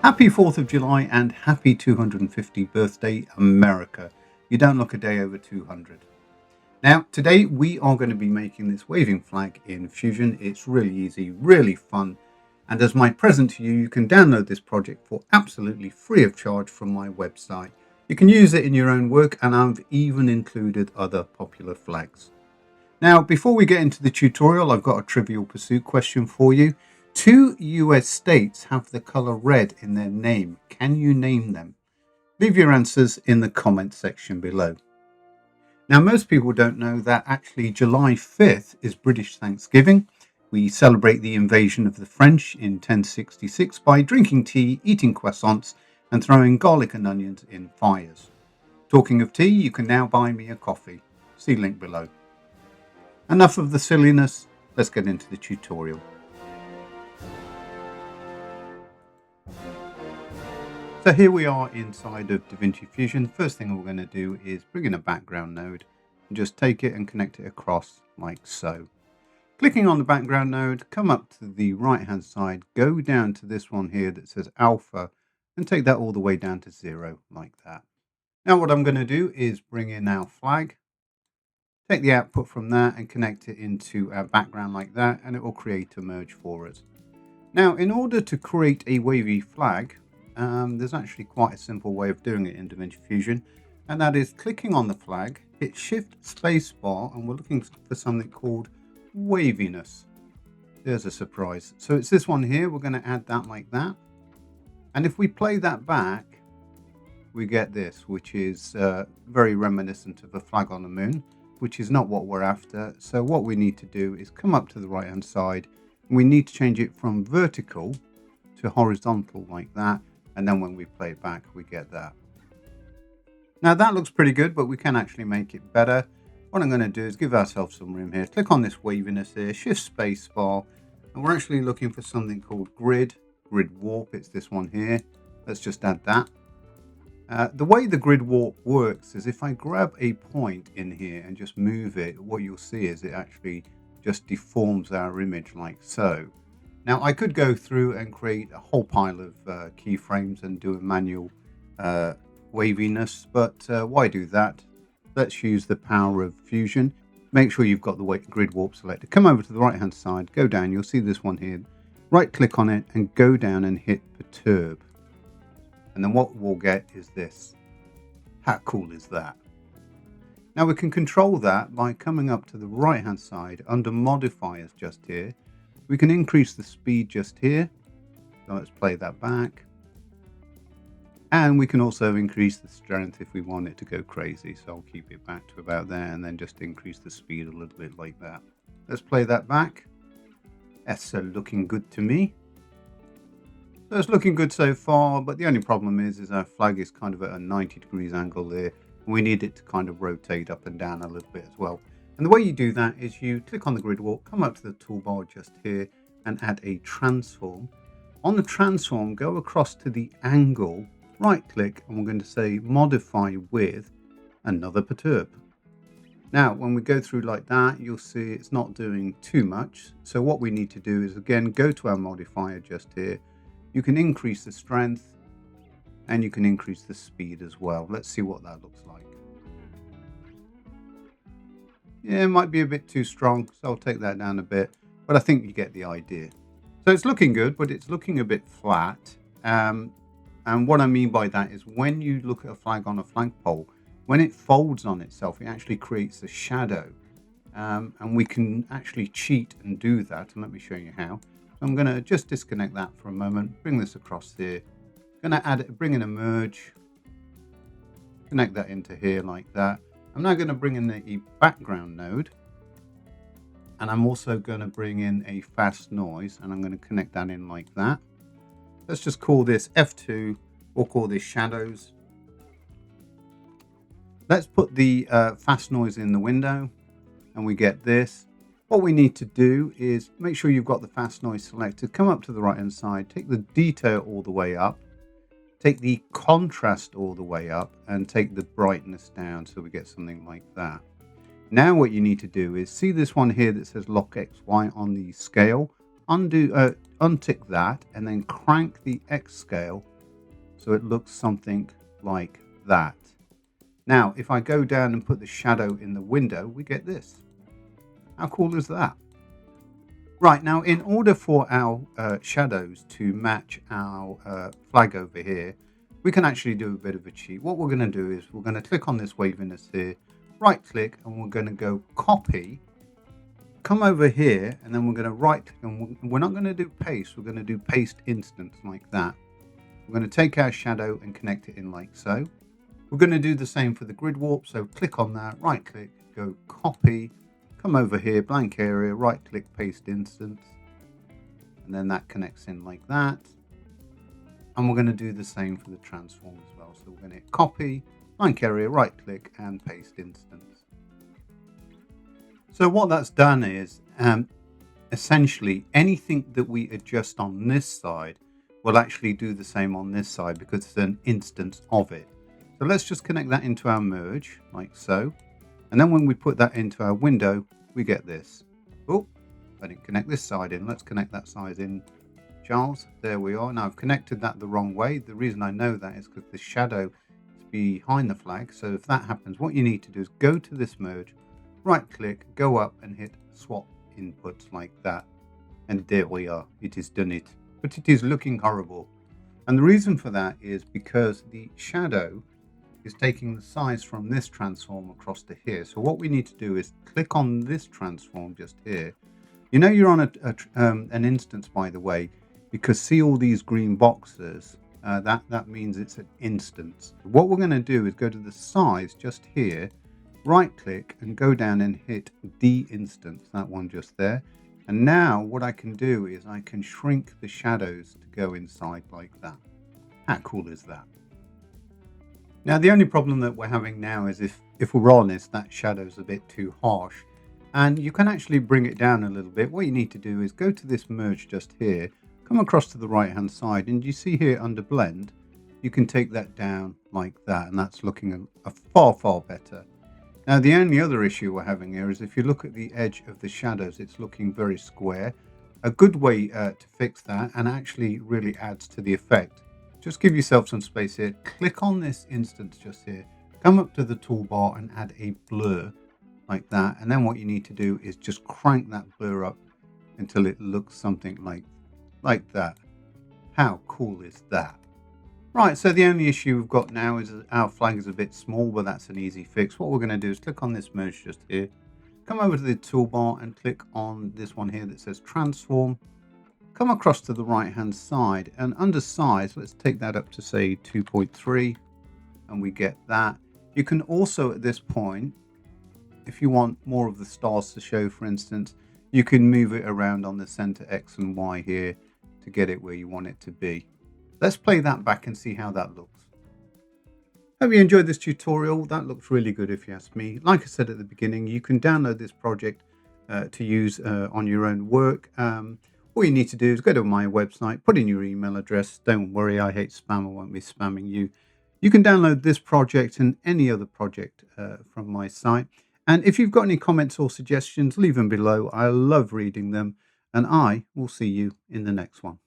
Happy 4th of July and happy 250th birthday, America. You don't look a day over 200. Now, today we are going to be making this waving flag in Fusion. It's really easy, really fun. And as my present to you, you can download this project for absolutely free of charge from my website. You can use it in your own work, and I've even included other popular flags. Now, before we get into the tutorial, I've got a Trivial Pursuit question for you. Two US states have the color red in their name. Can you name them? Leave your answers in the comment section below. Now, most people don't know that actually July 5th is British Thanksgiving. We celebrate the invasion of the French in 1066 by drinking tea, eating croissants, and throwing garlic and onions in fires. Talking of tea, you can now buy me a coffee. See link below. Enough of the silliness, let's get into the tutorial. So here we are inside of DaVinci Fusion. The first thing we're going to do is bring in a background node and just take it and connect it across like so. Clicking on the background node, come up to the right hand side, go down to this one here that says alpha and take that all the way down to 0 like that. Now what I'm going to do is bring in our flag. Take the output from that and connect it into our background like that, and it will create a merge for us. Now, in order to create a wavy flag, there's actually quite a simple way of doing it in DaVinci Fusion, and that is clicking on the flag, hit Shift Spacebar, and we're looking for something called Waviness. There's a surprise. So it's this one here. We're going to add that like that. And if we play that back, we get this, which is very reminiscent of a flag on the moon, which is not what we're after. So what we need to do is come up to the right hand side, and we need to change it from vertical to horizontal like that, and then when we play it back we get that. Now that looks pretty good, but we can actually make it better. What I'm going to do is give ourselves some room here, click on this waviness here, shift space bar, and we're actually looking for something called grid warp. It's this one here. Let's just add that. The way the grid warp works is if I grab a point in here and just move it, what you'll see is it actually just deforms our image like so. Now I could go through and create a whole pile of keyframes and do a manual waviness, but why do that? Let's use the power of Fusion. Make sure you've got the grid warp selected. Come over to the right hand side, go down, you'll see this one here. Right click on it and go down and hit perturb. And then what we'll get is this. How cool is that? Now we can control that by coming up to the right hand side under modifiers just here. We can increase the speed just here. So let's play that back. And we can also increase the strength if we want it to go crazy. So I'll keep it back to about there and then just increase the speed a little bit like that. Let's play that back. That's looking good to me. So it's looking good so far, but the only problem is our flag is kind of at a 90 degrees angle there. And we need it to kind of rotate up and down a little bit as well. And the way you do that is you click on the grid warp, come up to the toolbar just here and add a transform. On the transform, go across to the angle, right click, and we're going to say modify with another perturb. Now, when we go through like that, you'll see it's not doing too much. So what we need to do is again, go to our modifier just here. You can increase the strength and you can increase the speed as well. Let's see what that looks like. Yeah, it might be a bit too strong, so I'll take that down a bit, but I think you get the idea. So it's looking good, but it's looking a bit flat. And what I mean by that is when you look at a flag on a flagpole, when it folds on itself, it actually creates a shadow. And we can actually cheat and do that. And let me show you how. I'm going to just disconnect that for a moment, bring this across here. Going to bring in a merge, connect that into here like that. I'm now going to bring in a background node, and I'm also going to bring in a fast noise, and I'm going to connect that in like that. Let's just call this F2, we'll call this shadows. Let's put the fast noise in the window, and we get this. What we need to do is make sure you've got the fast noise selected, come up to the right hand side, take the detail all the way up, take the contrast all the way up, and take the brightness down so we get something like that. Now what you need to do is see this one here that says lock XY on the scale. untick that and then crank the X scale so it looks something like that. Now, if I go down and put the shadow in the window, we get this. How cool is that? Right, now in order for our shadows to match our flag over here, we can actually do a bit of a cheat. What we're going to do is we're going to click on this waviness here, right click, and we're going to go copy, come over here, and then we're going to right click, and we're not going to do paste, we're going to do paste instance like that. We're going to take our shadow and connect it in like so. We're going to do the same for the grid warp, so click on that, right click, go copy, come over here, blank area, right click, paste instance, and then that connects in like that. And we're going to do the same for the transform as well. So we're going to hit copy, blank area, right click, and paste instance. So what that's done is essentially anything that we adjust on this side will actually do the same on this side because it's an instance of it. So let's just connect that into our merge like so. And then when we put that into our window, we get this. Oh, I didn't connect this side in. Let's connect that side in, Charles. There we are. Now I've connected that the wrong way. The reason I know that is because the shadow is behind the flag. So if that happens, what you need to do is go to this merge, right click, go up and hit swap inputs like that. And there we are. It has done it. But it is looking horrible. And the reason for that is because the shadow is taking the size from this transform across to here. So what we need to do is click on this transform just here. You know you're on an instance, by the way, because see all these green boxes, that means it's an instance. What we're going to do is go to the size just here, right click and go down and hit de-instance, that one just there. And now what I can do is I can shrink the shadows to go inside like that. How cool is that? Now, the only problem that we're having now is if we're honest, that shadow's a bit too harsh. And you can actually bring it down a little bit. What you need to do is go to this merge just here, come across to the right-hand side, and you see here under blend, you can take that down like that, and that's looking a far, far better. Now, the only other issue we're having here is if you look at the edge of the shadows, it's looking very square. A good way to fix that and actually really adds to the effect. Just give yourself some space here, click on this instance just here, come up to the toolbar and add a blur like that. And then what you need to do is just crank that blur up until it looks something like that. How cool is that? Right, so the only issue we've got now is our flag is a bit small, but that's an easy fix. What we're going to do is click on this merge just here, come over to the toolbar and click on this one here that says transform. Come across to the right hand side and under size, let's take that up to say 2.3 and we get that. You can also at this point, if you want more of the stars to show, for instance, you can move it around on the center X and Y here to get it where you want it to be. Let's play that back and see how that looks. Hope you enjoyed this tutorial. That looks really good if you ask me. Like I said at the beginning, you can download this project to use on your own work. All you need to do is go to my website, put in your email address. Don't worry, I hate spam. I won't be spamming you. You can download this project and any other project from my site. And if you've got any comments or suggestions, leave them below. I love reading them. And I will see you in the next one.